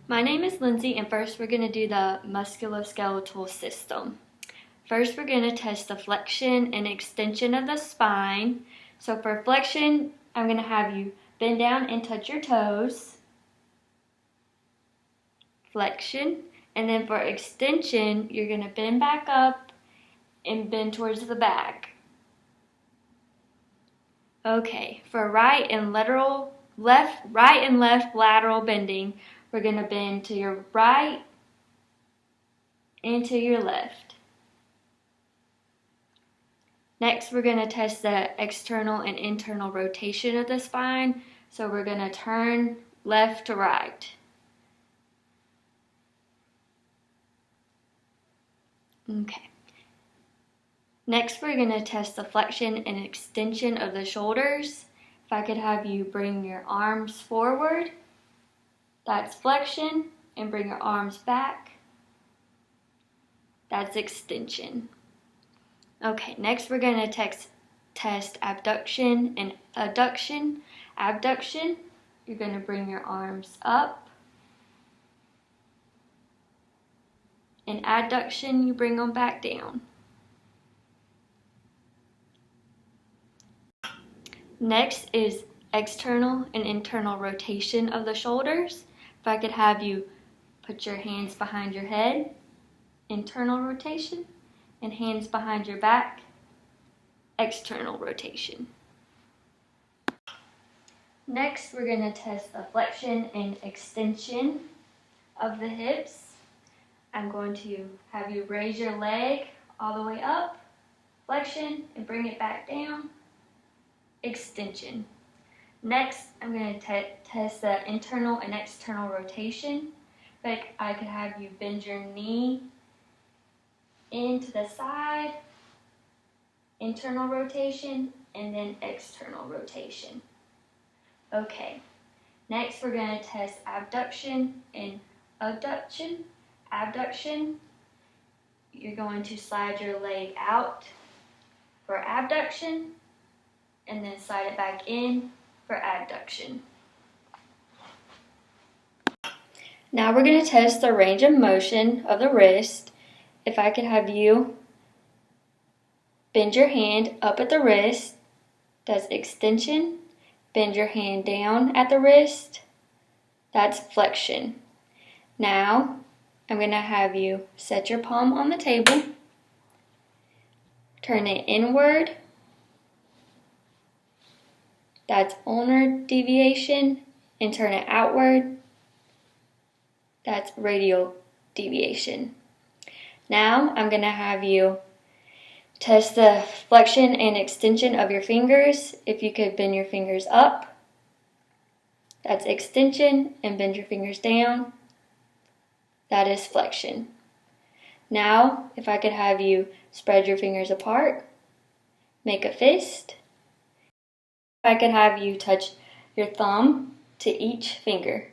My name is Lindsay, and first we're going to do the musculoskeletal system. First, we're going to test the flexion and extension of the spine. So for flexion, I'm going to have you bend down and touch your toes. Flexion. And then for extension, you're going to bend back up and bend towards the back. Okay, for right and left lateral bending, we're going to bend to your right and to your left. Next, we're going to test the external and internal rotation of the spine. So we're going to turn left to right. Okay. Next, we're going to test the flexion and extension of the shoulders. If I could have you bring your arms forward, that's flexion, and bring your arms back, that's extension. Okay, next we're going to test abduction and adduction. Abduction, you're going to bring your arms up. And adduction, you bring them back down. Next is external and internal rotation of the shoulders. If I could have you put your hands behind your head, internal rotation, and hands behind your back, external rotation. Next, we're going to test the flexion and extension of the hips. I'm going to have you raise your leg all the way up, flexion, and bring it back down, extension. Next, I'm going to test the internal and external rotation. Like I could have you bend your knee into the side, internal rotation, and then external rotation. Okay, next we're going to test abduction and adduction. Abduction, you're going to slide your leg out for abduction, and then slide it back in for adduction. Now we're going to test the range of motion of the wrist. If I could have you bend your hand up at the wrist, that's extension. Bend your hand down at the wrist, that's flexion. Now, I'm going to have you set your palm on the table, turn it inward, that's ulnar deviation, and turn it outward, that's radial deviation. Now, I'm going to have you test the flexion and extension of your fingers. If you could bend your fingers up, that's extension, and bend your fingers down, that is flexion. Now, if I could have you spread your fingers apart, make a fist. If I could have you touch your thumb to each finger.